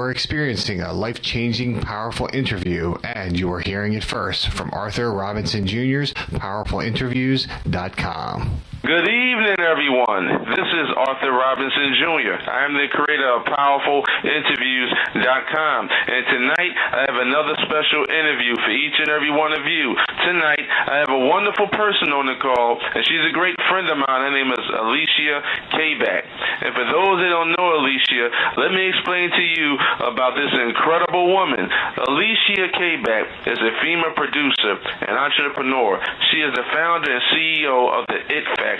are experiencing a life-changing, powerful interview, and you are hearing it first from Arthur Robinson Jr.'s PowerfulInterviews.com. Good evening, everyone. This is Arthur Robinson Jr. I am the creator of PowerfulInterviews.com. And tonight, I have another special interview for each and every one of you. Tonight, I have a wonderful person on the call, and she's a great friend of mine. Her name is Alycia Kaback. And for those that don't know Alycia, let me explain to you about this incredible woman. Alycia Kaback is a female producer and entrepreneur. She is the founder and CEO of the It Factor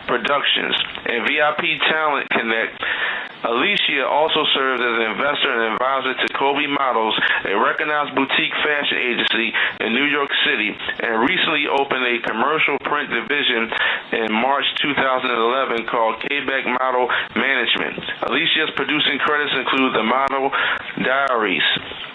Productions and VIP Talent Connect. Alycia also serves as an investor and advisor to Kobe Models, a recognized boutique fashion agency in New York City, and recently opened a commercial print division in March 2011 called Kaback Model Management. Alycia's producing credits include The Model Diaries,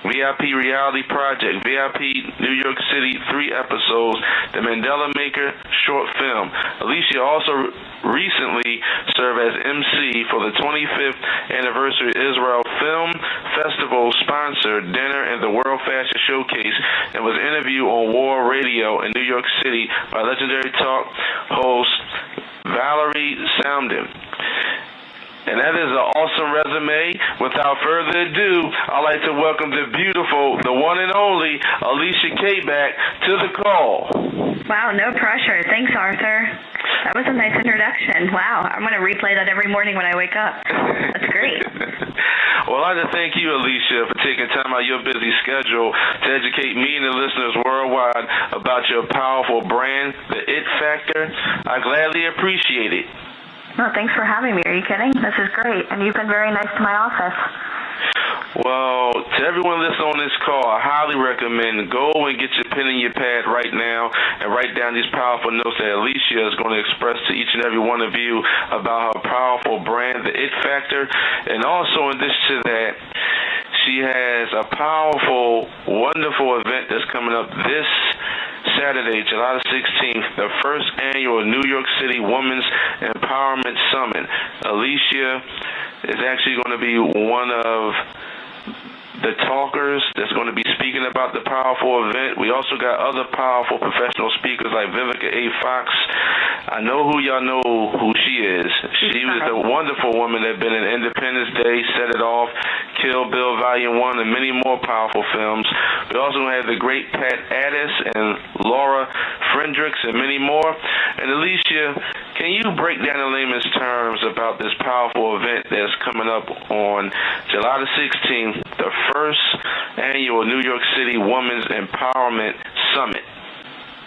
VIP Reality Project, VIP New York City 3 episodes, The Mandela Maker short film. Alycia also recently served as MC for the 25th anniversary Israel Film Festival sponsored dinner and the World Fashion Showcase, and was interviewed on War Radio in New York City by legendary talk host Valerie Soundin. And that is an awesome resume. Without further ado, I'd like to welcome the beautiful, the one and only Alycia Kaback to the call. Wow, no pressure. Thanks, Arthur. That was a nice introduction. Wow, I'm going to replay that every morning when I wake up. That's great. Well, I'd like to thank you, Alycia, for taking time out of your busy schedule to educate me and the listeners worldwide about your powerful brand, the It Factor. I gladly appreciate it. Well, thanks for having me. Are you kidding? This is great, and you've been very nice to my office. Well, to everyone listening on this call, I highly recommend go and get your pen and your pad right now and write down these powerful notes that Alycia is going to express to each and every one of you about her powerful brand, the It Factor. And also, in addition to that, she has a powerful, wonderful event that's coming up this Saturday, July the 16th, the first annual New York City Women's Empowerment Summit. Alycia is actually going to be one of the talkers that's going to be speaking about the powerful event. We also got other powerful professional speakers like Vivica A. Fox. I know who y'all know who she is. She was a wonderful woman that been in Independence Day, Set It Off, Kill Bill Volume 1, and many more powerful films. We also have the great Pat Addis and Laura Frendricks and many more. And Alycia, can you break down in layman's terms about this powerful event that's coming up on July the 16th, the first annual New York City Women's Empowerment Summit?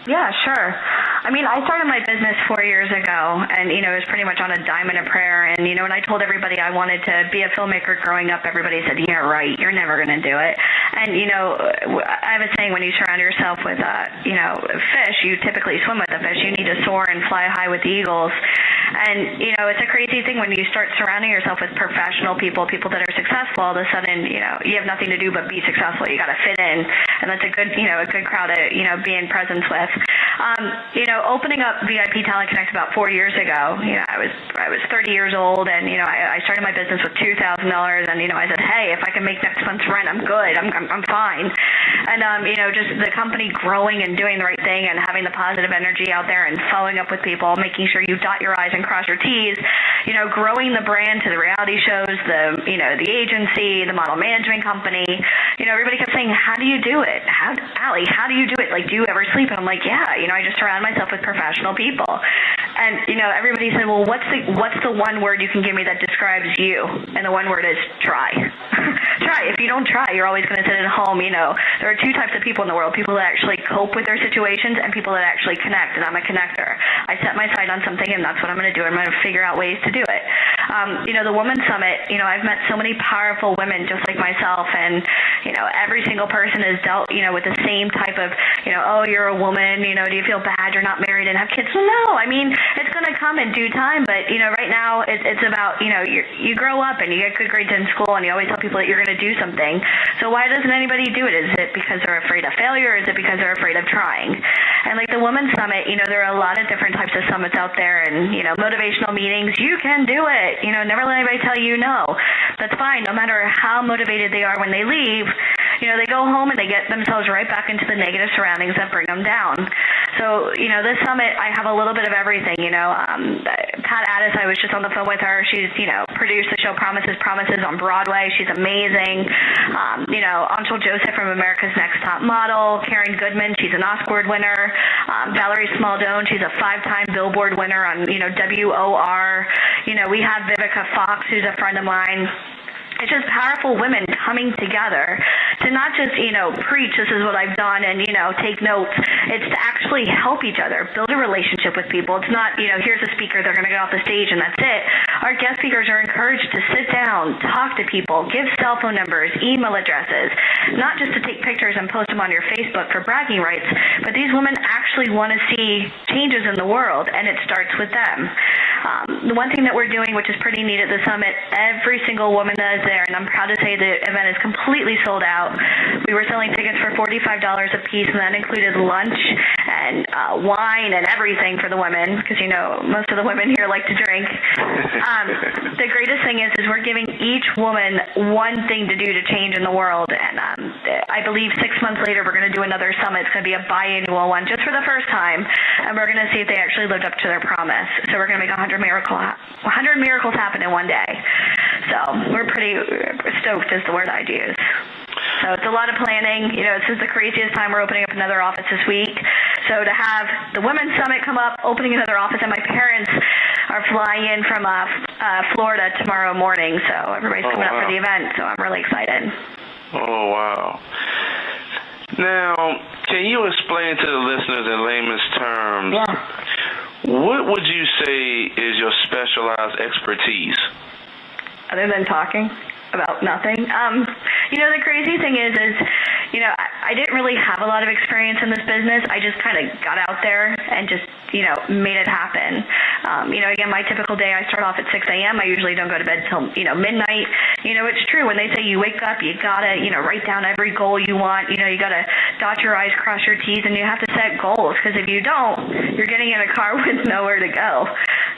Yeah, sure. I mean, I started my business 4 years ago, and, it was pretty much on a dime and a prayer. And, when I told everybody I wanted to be a filmmaker growing up, everybody said, yeah, right, you're never going to do it. And, I have a saying, when you surround yourself with, fish, you typically swim with the fish. You need to soar and fly high with the eagles. And, it's a crazy thing when you start surrounding yourself with professional people that are successful. All of a sudden, you have nothing to do but be successful. You got to fit in. And that's a good crowd to, be in presence with. Opening up VIP Talent Connect about 4 years ago, I was 30 years old, and, I started my business with $2,000, and, I said, hey, if I can make next month's rent, I'm good. I'm fine. And, just the company growing and doing the right thing and having the positive energy out there and following up with people, making sure you dot your I's and cross your T's, growing the brand to the reality shows, the agency, the model management company. Everybody kept saying, how do you do it? Allie, how do you do it? Like, do you ever sleep? And I'm like, yeah, I just surround myself with professional people. And, everybody said, well, what's the one word you can give me that describes you? And the one word is try. Try. If you don't try, you're always going to sit at home. There are two types of people in the world, people that actually cope with their situations and people that actually connect, and I'm a connector. I set my sight on something, and that's what I'm going to do. I'm going to figure out ways to do it. The Women's Summit, I've met so many powerful women just like myself, and, every single person is dealt, with the same type of, oh, you're a woman, do you feel bad you're not married and have kids? Well, no, I mean, it's going to come in due time, but, right now it's about, you grow up and you get good grades in school, and you always tell people that you're going to do something. So why doesn't anybody do it? Is it because they're afraid of failure, or is it because they're afraid of trying? And like the Women's Summit, there are a lot of different types of summits out there, and, motivational meetings. You can do it. it. Never let anybody tell you no. That's fine. No matter how motivated they are when they leave, they go home and they get themselves right back into the negative surroundings that bring them down. So, this summit, I have a little bit of everything. Pat Addis, I was just on the phone with her. She's, produced the show Promises on Broadway. She's amazing. Anshul Joseph from America's Next Top Model. Karen Goodman, she's an Oscar winner. Valerie Smaldone, she's a 5-time Billboard winner on, WOR. We have Vivica Fox, who's a friend of mine. It's just powerful women coming together to not just, preach this is what I've done and, take notes. It's to actually help each other, build a relationship with people. It's not, here's a speaker, they're going to get off the stage and that's it. Our guest speakers are encouraged to sit down, talk to people, give cell phone numbers, email addresses, not just to take pictures and post them on your Facebook for bragging rights, but these women actually want to see changes in the world, and it starts with them. The one thing that we're doing, which is pretty neat at the summit, every single woman that is there, and I'm proud to say the event is completely sold out. We were selling tickets for $45 a piece, and that included lunch and wine and everything for the women, because most of the women here like to drink. The greatest thing is we're giving each woman one thing to do to change in the world, and I believe 6 months later we're going to do another summit. It's going to be a biannual one just for the first time, and we're going to see if they actually lived up to their promise. So we're going to make 100 miracles happen in one day. So we're pretty stoked is the word I'd use. So it's a lot of planning. This is the craziest time. We're opening up another office this week. So to have the Women's Summit come up, opening another office, and my parents are flying in from Florida tomorrow morning. So everybody's coming up for the event. So I'm really excited. Oh, wow. Now, can you explain to the listeners in layman's terms, what would you say is your specialized expertise? Other than talking about nothing. The crazy thing is I didn't really have a lot of experience in this business. I just kind of got out there and just, made it happen. Again, my typical day, I start off at 6 a.m. I usually don't go to bed till, midnight. It's true. When they say you wake up, you got to, write down every goal you want. You got to dot your I's, cross your T's, and you have to set goals, because if you don't, you're getting in a car with nowhere to go.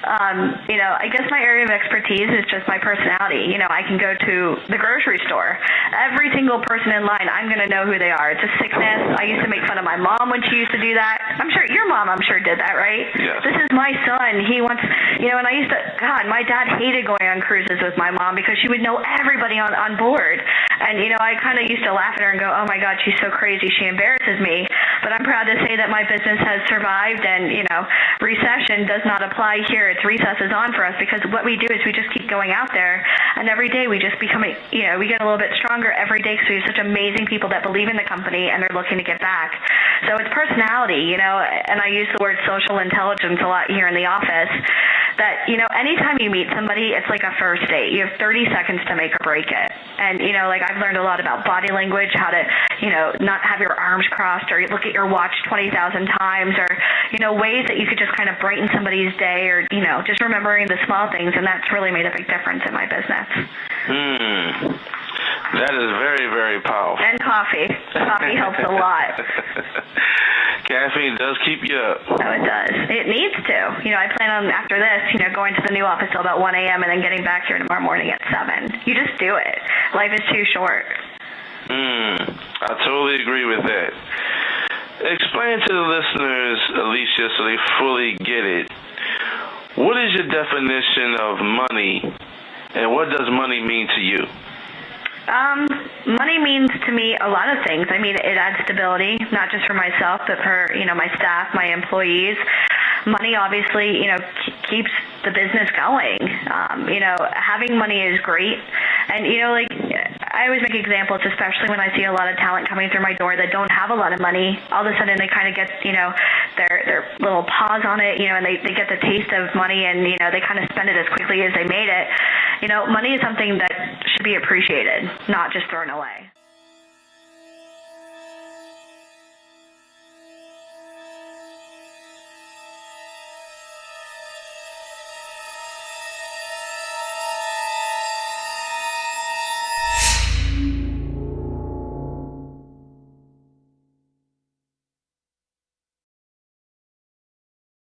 I guess my area of expertise is just my personality. I can go to the grocery store. Every single person in line, I'm going to know who they are. It's a sickness. I used to make fun of my mom when she used to do that. I'm sure your mom, did that, right? Yes. This is my son. He wants, and I used to, my dad hated going on cruises with my mom because she would know everybody on board. And, I kind of used to laugh at her and go, oh my God, she's so crazy. She embarrasses me. But I'm proud to say that my business has survived, and, recession does not apply here. It's recess is on for us, because what we do is we just keep going out there, and every day we just become, we get a little bit stronger every day, because we have such amazing people that believe in the company and they're looking to get back. So it's personality, and I use the word social intelligence a lot here in the office, that, anytime you meet somebody, it's like a first date. You have 30 seconds to make or break it. And, I've learned a lot about body language, how to, not have your arms crossed, or look at your watch 20,000 times, or, ways that you could just kind of brighten somebody's day, or, just remembering the small things. And that's really made a big difference in my business. That is very, very powerful. And coffee. Coffee helps a lot. Caffeine does keep you up. Oh, it does. It needs to. I plan on, after this, going to the new office till about 1 a.m. and then getting back here tomorrow morning at 7. You just do it. Life is too short. I totally agree with that. Explain to the listeners, Alycia, so they fully get it. What is your definition of money, and what does money mean to you? Money means to me a lot of things. I mean, it adds stability, not just for myself, but for, my staff, my employees. Money obviously, keeps the business going. Having money is great. And, I always make examples, especially when I see a lot of talent coming through my door that don't have a lot of money. All of a sudden they kind of get, their little paws on it, and they get the taste of money, and, they kind of spend it as quickly as they made it. Money is something that should be appreciated, not just thrown away.